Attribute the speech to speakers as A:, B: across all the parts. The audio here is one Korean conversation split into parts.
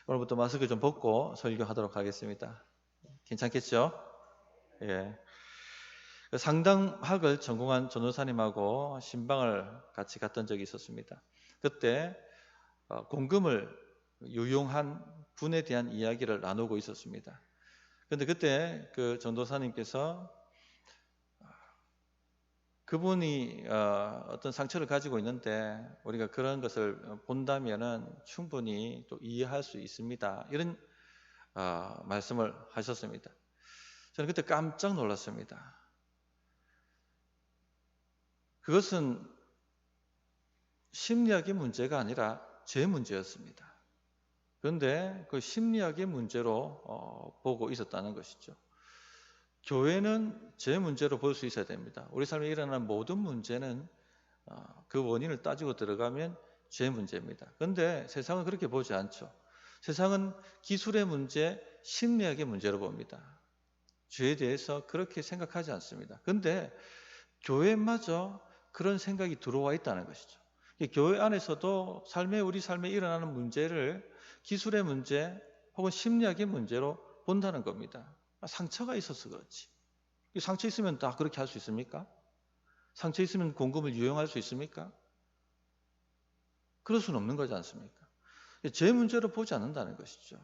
A: 오늘부터 마스크 좀 벗고 설교하도록 하겠습니다. 괜찮겠죠? 예. 상담학을 전공한 전도사님하고 신방을 같이 갔던 적이 있었습니다. 그때 공금을 유용한 분에 대한 이야기를 나누고 있었습니다. 그런데 그때 그 전도사님께서 그분이 어떤 상처를 가지고 있는데 우리가 그런 것을 본다면은 충분히 또 이해할 수 있습니다. 이런 말씀을 하셨습니다. 저는 그때 깜짝 놀랐습니다. 그것은 심리학의 문제가 아니라 제 문제였습니다. 그런데 그 심리학의 문제로 보고 있었다는 것이죠. 교회는 제 문제로 볼 수 있어야 됩니다. 우리 삶에 일어나는 모든 문제는 그 원인을 따지고 들어가면 제 문제입니다. 그런데 세상은 그렇게 보지 않죠. 세상은 기술의 문제, 심리학의 문제로 봅니다. 죄에 대해서 그렇게 생각하지 않습니다. 그런데 교회마저 그런 생각이 들어와 있다는 것이죠. 교회 안에서도 우리 삶에 일어나는 문제를 기술의 문제 혹은 심리학의 문제로 본다는 겁니다. 상처가 있어서 그렇지. 상처 있으면 다 그렇게 할 수 있습니까? 상처 있으면 공금을 유용할 수 있습니까? 그럴 수는 없는 거지 않습니까? 제 문제로 보지 않는다는 것이죠.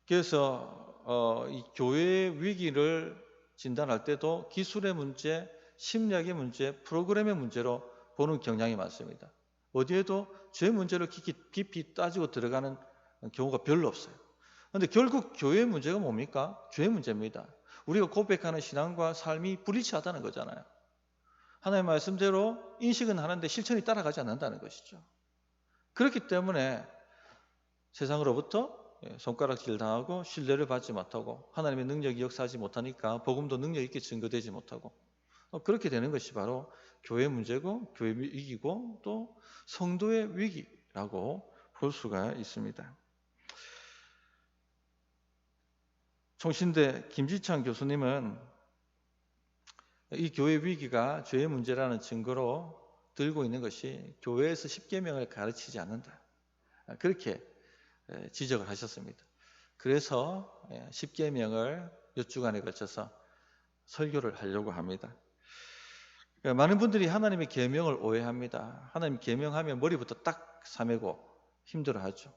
A: 그래서 이 교회의 위기를 진단할 때도 기술의 문제, 심리학의 문제, 프로그램의 문제로 보는 경향이 많습니다. 어디에도 제 문제를 깊이 따지고 들어가는 경우가 별로 없어요. 그런데 결국 교회의 문제가 뭡니까? 죄의 문제입니다. 우리가 고백하는 신앙과 삶이 불일치하다는 거잖아요. 하나님의 말씀대로 인식은 하는데 실천이 따라가지 않는다는 것이죠. 그렇기 때문에 세상으로부터 손가락질 당하고 신뢰를 받지 못하고 하나님의 능력이 역사하지 못하니까 복음도 능력 있게 증거되지 못하고 그렇게 되는 것이 바로 교회의 문제고 교회의 위기고 또 성도의 위기라고 볼 수가 있습니다. 총신대 김지창 교수님은 이 교회 위기가 죄의 문제라는 증거로 들고 있는 것이 교회에서 십계명을 가르치지 않는다. 그렇게 지적을 하셨습니다. 그래서 십계명을 몇 주간에 걸쳐서 설교를 하려고 합니다. 많은 분들이 하나님의 계명을 오해합니다. 하나님 계명하면 머리부터 딱 싸매고 힘들어하죠.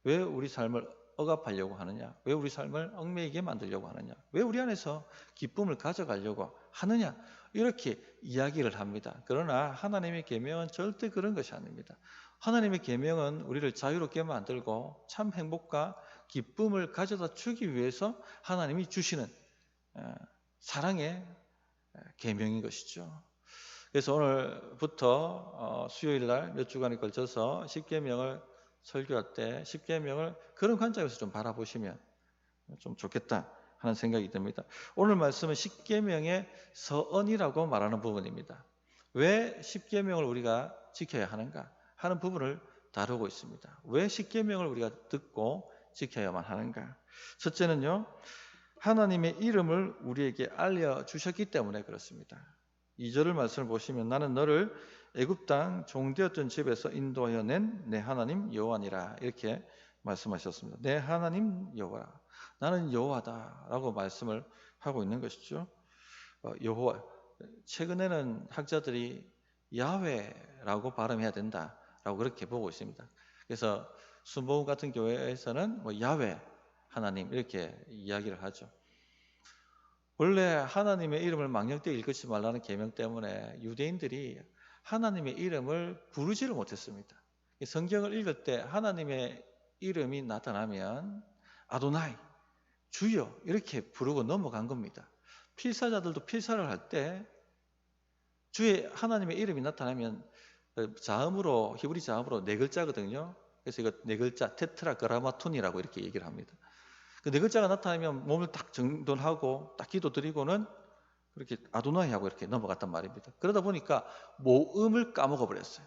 A: 왜 우리 삶을 억압하려고 하느냐? 왜 우리 삶을 얽매이게 만들려고 하느냐? 왜 우리 안에서 기쁨을 가져가려고 하느냐? 이렇게 이야기를 합니다. 그러나 하나님의 계명은 절대 그런 것이 아닙니다. 하나님의 계명은 우리를 자유롭게 만들고 참 행복과 기쁨을 가져다 주기 위해서 하나님이 주시는 사랑의 계명인 것이죠. 그래서 오늘부터 수요일 날 몇 주간에 걸쳐서 십계명을 설교할 때 십계명을 그런 관점에서 좀 바라보시면 좀 좋겠다 하는 생각이 듭니다. 오늘 말씀은 십계명의 서언이라고 말하는 부분입니다. 왜 십계명을 우리가 지켜야 하는가 하는 부분을 다루고 있습니다. 왜 십계명을 우리가 듣고 지켜야만 하는가? 첫째는요, 하나님의 이름을 우리에게 알려주셨기 때문에 그렇습니다. 2절 말씀을 보시면 나는 너를 애굽 땅 종되었던 집에서 인도하여 낸 내 하나님 여호와니라 이렇게 말씀하셨습니다. 내 하나님 여호와라. 나는 여호와다라고 말씀을 하고 있는 것이죠. 여호와. 최근에는 학자들이 야훼라고 발음해야 된다라고 그렇게 보고 있습니다. 그래서 순복음 같은 교회에서는 야훼 하나님 이렇게 이야기를 하죠. 원래 하나님의 이름을 망령되이 읽지 말라는 계명 때문에 유대인들이 하나님의 이름을 부르지를 못했습니다. 성경을 읽을 때 하나님의 이름이 나타나면 아도나이, 주여 이렇게 부르고 넘어간 겁니다. 필사자들도 필사를 할 때 주의 하나님의 이름이 나타나면 자음으로 히브리 자음으로 네 글자거든요. 그래서 이거 네 글자 테트라그라마톤이라고 이렇게 얘기를 합니다. 그 네 글자가 나타나면 몸을 딱 정돈하고 딱 기도 드리고는 그렇게 아도나이 하고 이렇게 넘어갔단 말입니다. 그러다 보니까 모음을 까먹어 버렸어요.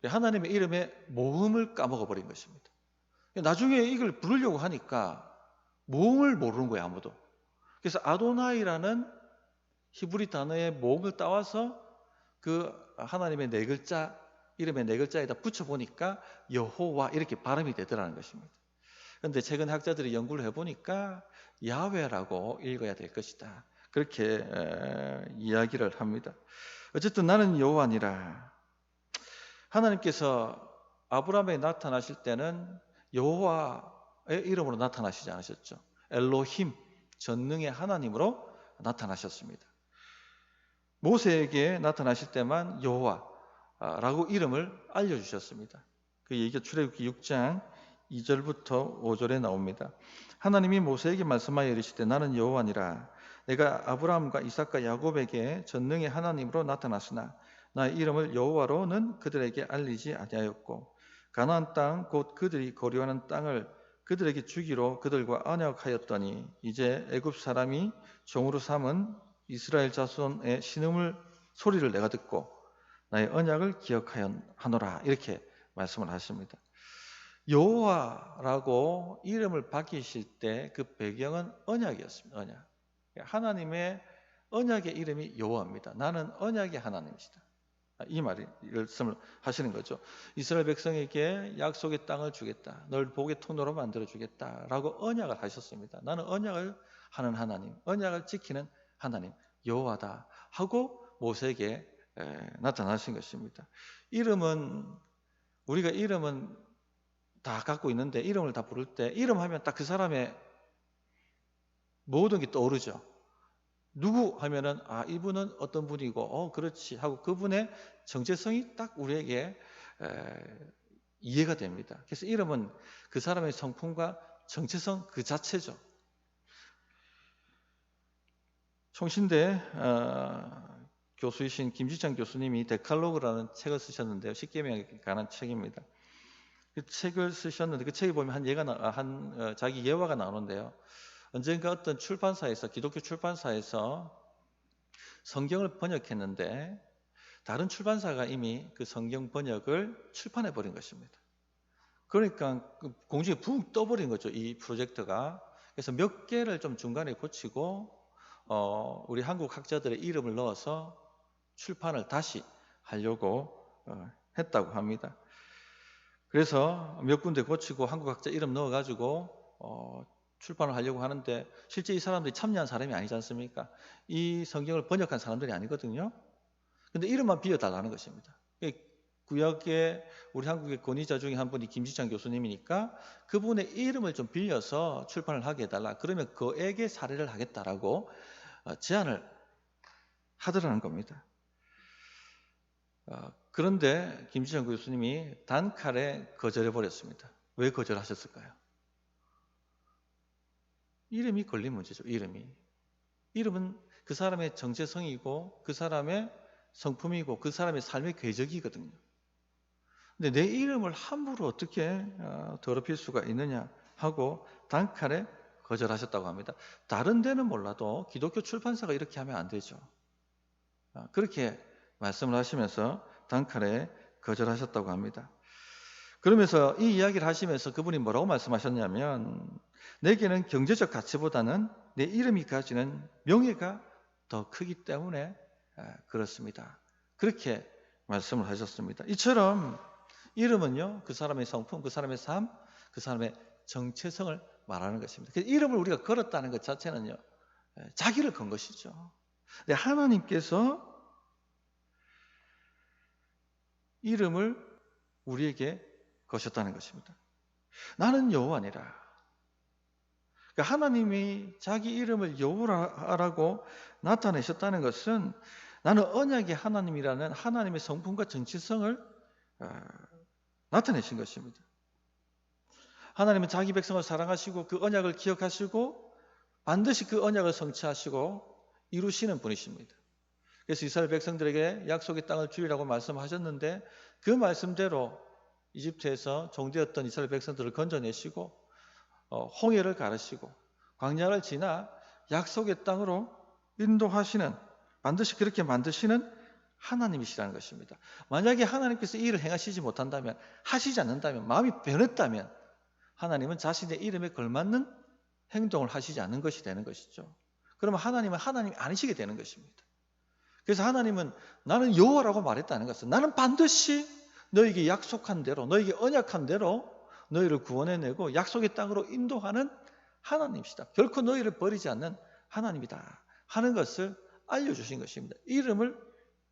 A: 하나님의 이름에 모음을 까먹어 버린 것입니다. 나중에 이걸 부르려고 하니까 모음을 모르는 거예요, 아무도. 그래서 아도나이라는 히브리 단어의 모음을 따와서 그 하나님의 네 글자 이름의 네 글자에다 붙여보니까 여호와 이렇게 발음이 되더라는 것입니다. 그런데 최근 학자들이 연구를 해보니까 야훼라고 읽어야 될 것이다. 그렇게 이야기를 합니다. 어쨌든 나는 여호와니라. 하나님께서 아브라함에 나타나실 때는 여호와의 이름으로 나타나시지 않으셨죠. 엘로힘, 전능의 하나님으로 나타나셨습니다. 모세에게 나타나실 때만 여호와라고 이름을 알려주셨습니다. 그 얘기가 출애굽기 6장 2절부터 5절에 나옵니다. 하나님이 모세에게 말씀하여 이르시되 나는 여호와니라. 내가 아브라함과 이삭과 야곱에게 전능의 하나님으로 나타났으나 나의 이름을 여호와로는 그들에게 알리지 아니하였고 가나안 땅 곧 그들이 거류하는 땅을 그들에게 주기로 그들과 언약하였더니 이제 애굽 사람이 종으로 삼은 이스라엘 자손의 신음을 소리를 내가 듣고 나의 언약을 기억하노라 이렇게 말씀을 하십니다. 여호와라고 이름을 바뀌실 때 그 배경은 언약이었습니다. 언약. 하나님의 언약의 이름이 여호와입니다. 나는 언약의 하나님이시다. 이 말씀을 하시는 거죠. 이스라엘 백성에게 약속의 땅을 주겠다. 널 복의 통로로 만들어 주겠다라고 언약을 하셨습니다. 나는 언약을 하는 하나님, 언약을 지키는 하나님, 여호와다 하고 모세에게 나타나신 것입니다. 우리가 이름은 다 갖고 있는데 이름을 다 부를 때 이름하면 딱 그 사람의 모든 게 떠오르죠. 누구 하면은 이분은 어떤 분이고 그렇지 하고 그분의 정체성이 딱 우리에게 이해가 됩니다. 그래서 이름은 그 사람의 성품과 정체성 그 자체죠. 총신대 교수이신 김지창 교수님이 데칼로그라는 책을 쓰셨는데요. 십계명에 관한 책입니다. 그 책을 쓰셨는데 그 책에 보면 자기 예화가 나오는데요. 언젠가 어떤 출판사에서 기독교 출판사에서 성경을 번역했는데 다른 출판사가 이미 그 성경 번역을 출판해 버린 것입니다. 그러니까 공중에 붕 떠버린 거죠. 이 프로젝트가. 그래서 몇 개를 좀 중간에 고치고 우리 한국 학자들의 이름을 넣어서 출판을 다시 하려고 했다고 합니다. 그래서 몇 군데 고치고 한국 학자 이름 넣어가지고 출판을 하려고 하는데 실제 이 사람들이 참여한 사람이 아니지 않습니까? 이 성경을 번역한 사람들이 아니거든요. 근데 이름만 비워달라는 것입니다. 구약의 우리 한국의 권위자 중에 한 분이 김지창 교수님이니까 그분의 이름을 좀 빌려서 출판을 하게 해달라. 그러면 그에게 사례를 하겠다라고 제안을 하더라는 겁니다. 그런데 김지창 교수님이 단칼에 거절해버렸습니다. 왜 거절하셨을까요? 이름이 걸린 문제죠. 이름은 그 사람의 정체성이고 그 사람의 성품이고 그 사람의 삶의 궤적이거든요. 근데 내 이름을 함부로 어떻게 더럽힐 수가 있느냐 하고 단칼에 거절하셨다고 합니다. 다른 데는 몰라도 기독교 출판사가 이렇게 하면 안 되죠. 그렇게 말씀을 하시면서 단칼에 거절하셨다고 합니다. 그러면서 이 이야기를 하시면서 그분이 뭐라고 말씀하셨냐면 내게는 경제적 가치보다는 내 이름이 가지는 명예가 더 크기 때문에 그렇습니다. 그렇게 말씀을 하셨습니다. 이처럼 이름은요, 그 사람의 성품, 그 사람의 삶, 그 사람의 정체성을 말하는 것입니다. 그래서 이름을 우리가 걸었다는 것 자체는요, 자기를 건 것이죠. 근데 하나님께서 이름을 우리에게 거셨다는 것입니다. 나는 여호와니라. 그러니까 하나님이 자기 이름을 여호와라고 나타내셨다는 것은 나는 언약의 하나님이라는 하나님의 성품과 정체성을 나타내신 것입니다. 하나님은 자기 백성을 사랑하시고 그 언약을 기억하시고 반드시 그 언약을 성취하시고 이루시는 분이십니다. 그래서 이스라엘 백성들에게 약속의 땅을 주리라고 말씀하셨는데 그 말씀대로 이집트에서 종되었던 이스라엘 백성들을 건져내시고 홍해를 가르시고 광야를 지나 약속의 땅으로 인도하시는 반드시 그렇게 만드시는 하나님이시라는 것입니다. 만약에 하나님께서 이 일을 행하시지 못한다면 하시지 않는다면 마음이 변했다면 하나님은 자신의 이름에 걸맞는 행동을 하시지 않는 것이 되는 것이죠. 그러면 하나님은 하나님이 아니시게 되는 것입니다. 그래서 하나님은 나는 여호와라고 말했다는 것은 나는 반드시 너에게 약속한 대로, 너에게 언약한 대로 너희를 구원해내고 약속의 땅으로 인도하는 하나님이시다. 결코 너희를 버리지 않는 하나님이다 하는 것을 알려주신 것입니다. 이름을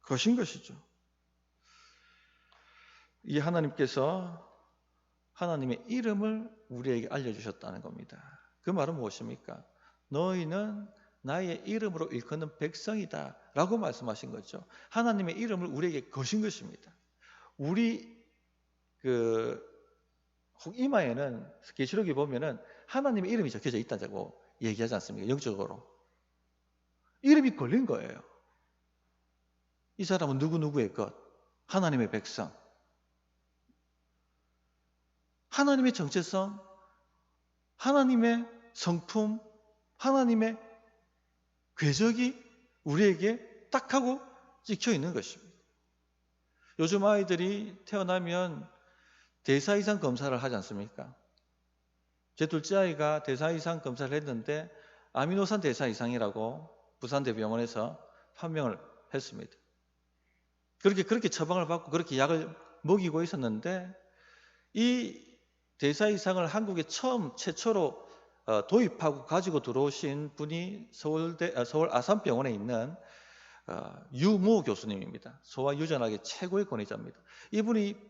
A: 거신 것이죠. 이 하나님께서 하나님의 이름을 우리에게 알려주셨다는 겁니다. 그 말은 무엇입니까? 너희는 나의 이름으로 일컫는 백성이다 라고 말씀하신 거죠. 하나님의 이름을 우리에게 거신 것입니다. 우리 이마에는 계시록에 보면은 하나님의 이름이 적혀져 있다고 얘기하지 않습니까? 영적으로. 이름이 걸린 거예요. 이 사람은 누구누구의 것, 하나님의 백성. 하나님의 정체성, 하나님의 성품, 하나님의 궤적이 우리에게 딱 하고 찍혀 있는 것입니다. 요즘 아이들이 태어나면 대사이상 검사를 하지 않습니까? 제 둘째 아이가 대사이상 검사를 했는데 아미노산 대사이상이라고 부산대병원에서 판명을 했습니다. 그렇게 처방을 받고 그렇게 약을 먹이고 있었는데 이 대사이상을 한국에 최초로 도입하고 가지고 들어오신 분이 서울 아산병원에 있는 유모 교수님입니다. 소아유전학의 최고의 권위자입니다. 이분이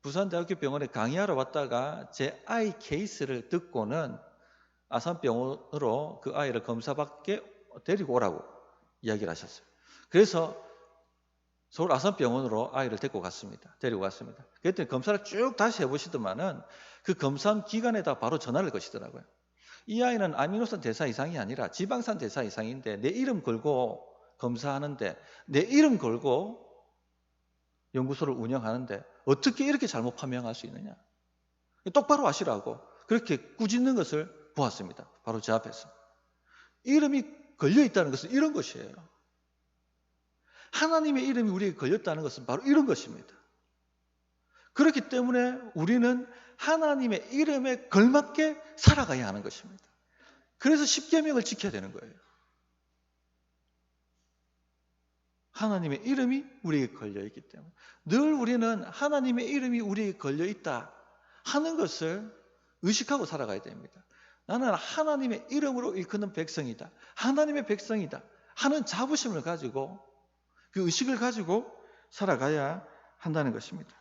A: 부산대학교 병원에 강의하러 왔다가 제 아이 케이스를 듣고는 아산병원으로 그 아이를 검사받게 데리고 오라고 이야기를 하셨어요. 그래서 서울 아산병원으로 아이를 데리고 갔습니다. 그랬더니 검사를 쭉 다시 해보시더만은 그 검사 기관에다 바로 전화를 거시더라고요. 이 아이는 아미노산 대사 이상이 아니라 지방산 대사 이상인데 내 이름 걸고 검사하는데 내 이름 걸고 연구소를 운영하는데 어떻게 이렇게 잘못 판명할 수 있느냐. 똑바로 하시라고 그렇게 꾸짖는 것을 보았습니다. 바로 제 앞에서. 이름이 걸려있다는 것은 이런 것이에요. 하나님의 이름이 우리에게 걸렸다는 것은 바로 이런 것입니다. 그렇기 때문에 우리는 하나님의 이름에 걸맞게 살아가야 하는 것입니다. 그래서 십계명을 지켜야 되는 거예요. 하나님의 이름이 우리에게 걸려있기 때문에 늘 우리는 하나님의 이름이 우리에게 걸려있다 하는 것을 의식하고 살아가야 됩니다. 나는 하나님의 이름으로 일컫는 백성이다. 하나님의 백성이다 하는 자부심을 가지고 그 의식을 가지고 살아가야 한다는 것입니다.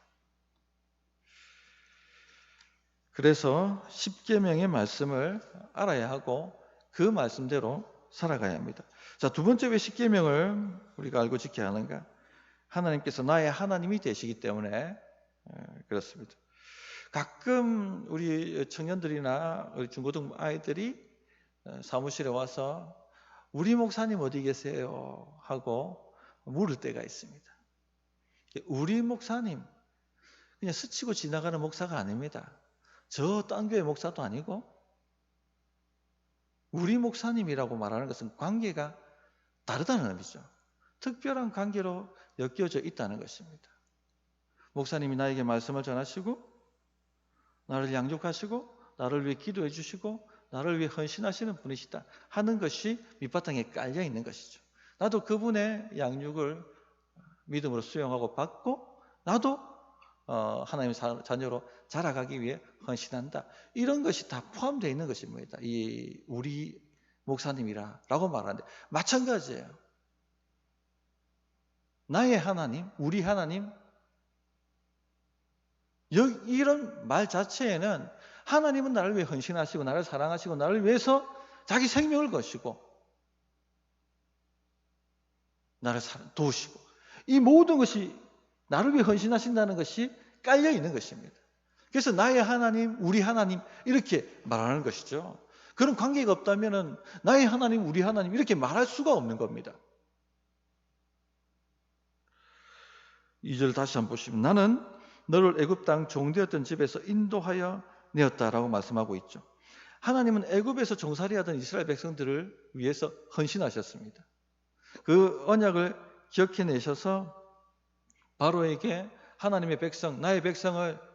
A: 그래서 십계명의 말씀을 알아야 하고 그 말씀대로 살아가야 합니다. 자, 두 번째 왜 십계명을 우리가 알고 지켜야 하는가? 하나님께서 나의 하나님이 되시기 때문에 그렇습니다. 가끔 우리 청년들이나 우리 중고등 아이들이 사무실에 와서 우리 목사님 어디 계세요? 하고 물을 때가 있습니다. 우리 목사님 그냥 스치고 지나가는 목사가 아닙니다. 저 딴 교회 목사도 아니고 우리 목사님이라고 말하는 것은 관계가 다르다는 의미죠. 특별한 관계로 엮여져 있다는 것입니다. 목사님이 나에게 말씀을 전하시고 나를 양육하시고 나를 위해 기도해 주시고 나를 위해 헌신하시는 분이시다 하는 것이 밑바탕에 깔려 있는 것이죠. 나도 그분의 양육을 믿음으로 수용하고 받고 나도 하나님의 자녀로 자라가기 위해 헌신한다. 이런 것이 다 포함되어 있는 것입니다. 이 우리 목사님이라고 말하는데 마찬가지예요. 나의 하나님, 우리 하나님 이런 말 자체에는 하나님은 나를 위해 헌신하시고 나를 사랑하시고 나를 위해서 자기 생명을 거시고 나를 도우시고 이 모든 것이 나를 위해 헌신하신다는 것이 깔려 있는 것입니다. 그래서 나의 하나님, 우리 하나님 이렇게 말하는 것이죠. 그런 관계가 없다면 나의 하나님, 우리 하나님 이렇게 말할 수가 없는 겁니다. 2절 다시 한번 보시면 나는 너를 애굽 땅 종되었던 집에서 인도하여 내었다라고 말씀하고 있죠. 하나님은 애굽에서 종살이하던 이스라엘 백성들을 위해서 헌신하셨습니다. 그 언약을 기억해내셔서 바로에게 하나님의 백성, 나의 백성을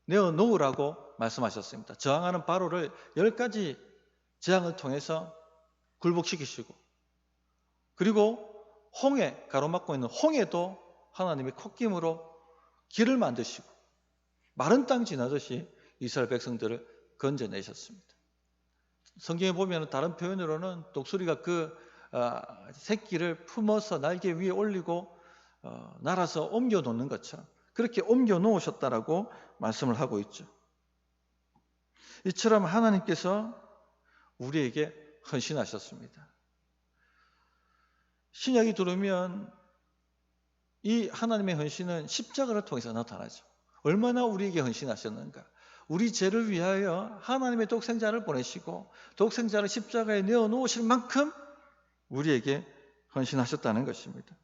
A: 내어놓으라고 말씀하셨습니다. 저항하는 바로를 10가지 재앙을 통해서 굴복시키시고 그리고 홍해, 가로막고 있는 홍해도 하나님의 콧김으로 길을 만드시고 마른 땅 지나듯이 이스라엘 백성들을 건져내셨습니다. 성경에 보면 다른 표현으로는 독수리가 그 새끼를 품어서 날개 위에 올리고 날아서 옮겨 놓는 것처럼 그렇게 옮겨 놓으셨다라고 말씀을 하고 있죠. 이처럼 하나님께서 우리에게 헌신하셨습니다. 신약이 들어오면 이 하나님의 헌신은 십자가를 통해서 나타나죠. 얼마나 우리에게 헌신하셨는가. 우리 죄를 위하여 하나님의 독생자를 보내시고 독생자를 십자가에 내어놓으실 만큼 우리에게 헌신하셨다는 것입니다.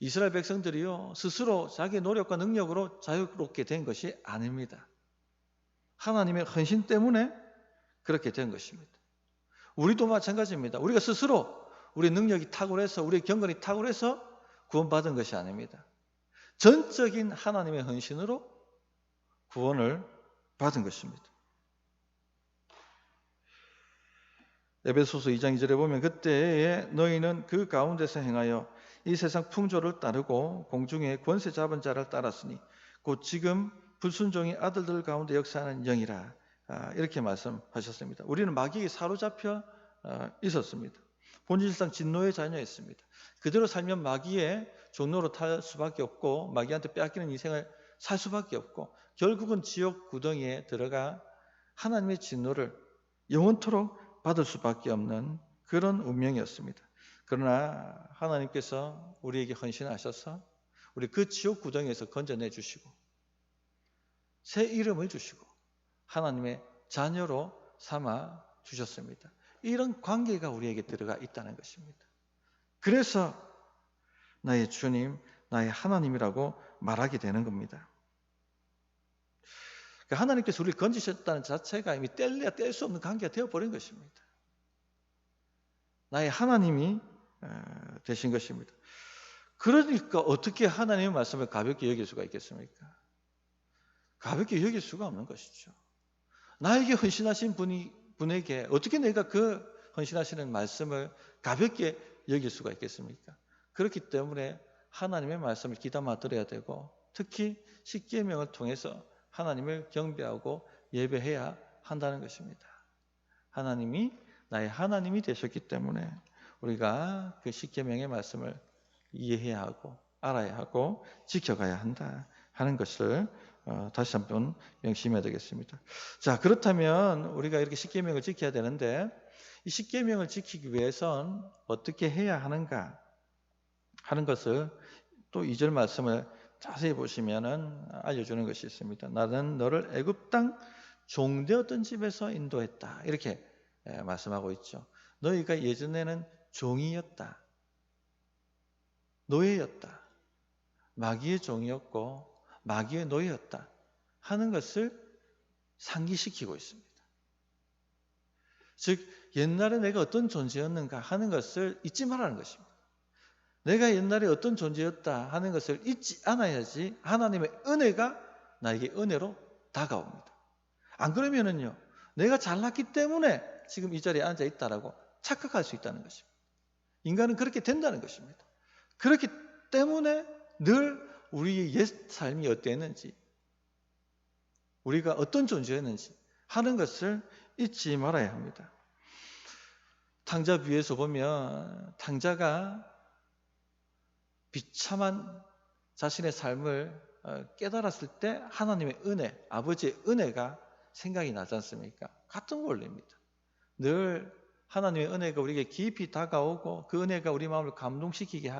A: 이스라엘 백성들이요 스스로 자기의 노력과 능력으로 자유롭게 된 것이 아닙니다. 하나님의 헌신 때문에 그렇게 된 것입니다. 우리도 마찬가지입니다. 우리가 스스로 우리 능력이 탁월해서 우리의 경건이 탁월해서 구원받은 것이 아닙니다. 전적인 하나님의 헌신으로 구원을 받은 것입니다. 에베소서 2장 2절에 보면 그때에 너희는 그 가운데서 행하여 이 세상 풍조를 따르고 공중의 권세 잡은 자를 따랐으니 곧 지금 불순종의 아들들 가운데 역사하는 영이라. 이렇게 말씀하셨습니다. 우리는 마귀에게 사로잡혀 있었습니다. 본질상 진노의 자녀였습니다. 그대로 살면 마귀의 종로로 탈 수밖에 없고 마귀한테 빼앗기는 인생을 살 수밖에 없고 결국은 지옥 구덩이에 들어가 하나님의 진노를 영원토록 받을 수밖에 없는 그런 운명이었습니다. 그러나 하나님께서 우리에게 헌신하셔서 우리 그 지옥 구덩이에서 건져내 주시고 새 이름을 주시고 하나님의 자녀로 삼아 주셨습니다. 이런 관계가 우리에게 들어가 있다는 것입니다. 그래서 나의 주님, 나의 하나님이라고 말하게 되는 겁니다. 그러니까 하나님께서 우리를 건지셨다는 자체가 이미 뗄래야 뗄 수 없는 관계가 되어버린 것입니다. 나의 하나님이 되신 것입니다. 그러니까 어떻게 하나님의 말씀을 가볍게 여길 수가 있겠습니까? 가볍게 여길 수가 없는 것이죠. 나에게 헌신하신 분에게 어떻게 내가 그 헌신하시는 말씀을 가볍게 여길 수가 있겠습니까? 그렇기 때문에 하나님의 말씀을 귀담아 들어야 되고 특히 십계명을 통해서 하나님을 경배하고 예배해야 한다는 것입니다. 하나님이 나의 하나님이 되셨기 때문에 우리가 그 십계명의 말씀을 이해해야 하고 알아야 하고 지켜가야 한다 하는 것을 다시 한번 명심해야 되겠습니다. 자, 그렇다면 우리가 이렇게 십계명을 지켜야 되는데 이 십계명을 지키기 위해선 어떻게 해야 하는가 하는 것을 또 2절 말씀을 자세히 보시면은 알려주는 것이 있습니다. 나는 너를 애굽 땅 종되었던 집에서 인도했다. 이렇게 말씀하고 있죠. 너희가 예전에는 종이었다. 노예였다. 마귀의 종이었고 마귀의 노예였다 하는 것을 상기시키고 있습니다. 즉 옛날에 내가 어떤 존재였는가 하는 것을 잊지 말라는 것입니다. 내가 옛날에 어떤 존재였다 하는 것을 잊지 않아야지 하나님의 은혜가 나에게 은혜로 다가옵니다. 안 그러면은요 내가 잘났기 때문에 지금 이 자리에 앉아 있다라고 착각할 수 있다는 것입니다. 인간은 그렇게 된다는 것입니다. 그렇기 때문에 늘 우리의 옛 삶이 어땠는지 우리가 어떤 존재였는지 하는 것을 잊지 말아야 합니다. 탕자 위에서 보면 탕자가 비참한 자신의 삶을 깨달았을 때 하나님의 은혜, 아버지의 은혜가 생각이 나지 않습니까? 같은 원리입니다. 늘 하나님의 은혜가 우리에게 깊이 다가오고 그 은혜가 우리 마음을 감동시키게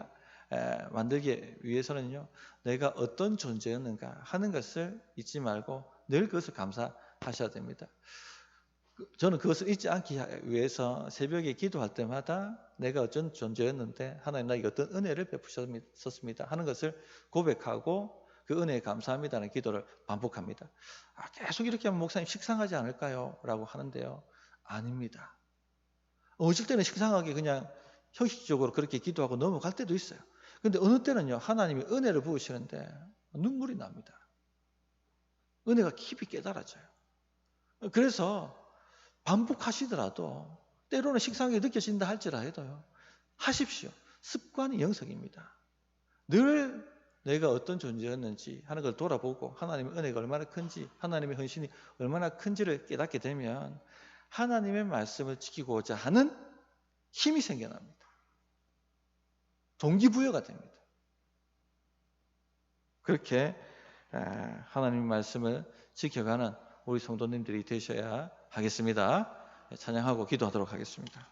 A: 만들기 위해서는요, 내가 어떤 존재였는가 하는 것을 잊지 말고 늘 그것을 감사하셔야 됩니다. 저는 그것을 잊지 않기 위해서 새벽에 기도할 때마다 내가 어떤 존재였는데 하나님 나에게 어떤 은혜를 베푸셨습니다 하는 것을 고백하고 그 은혜에 감사합니다는 기도를 반복합니다. 계속 이렇게 하면 목사님 식상하지 않을까요? 라고 하는데요. 아닙니다. 어쩔 때는 식상하게 그냥 형식적으로 그렇게 기도하고 넘어갈 때도 있어요. 그런데 어느 때는요, 하나님이 은혜를 부으시는데 눈물이 납니다. 은혜가 깊이 깨달아져요. 그래서 반복하시더라도 때로는 식상하게 느껴진다 할지라도요, 하십시오. 습관이 영성입니다. 늘 내가 어떤 존재였는지 하는 걸 돌아보고 하나님의 은혜가 얼마나 큰지, 하나님의 헌신이 얼마나 큰지를 깨닫게 되면 하나님의 말씀을 지키고자 하는 힘이 생겨납니다. 동기부여가 됩니다. 그렇게 하나님의 말씀을 지켜가는 우리 성도님들이 되셔야 하겠습니다. 찬양하고 기도하도록 하겠습니다.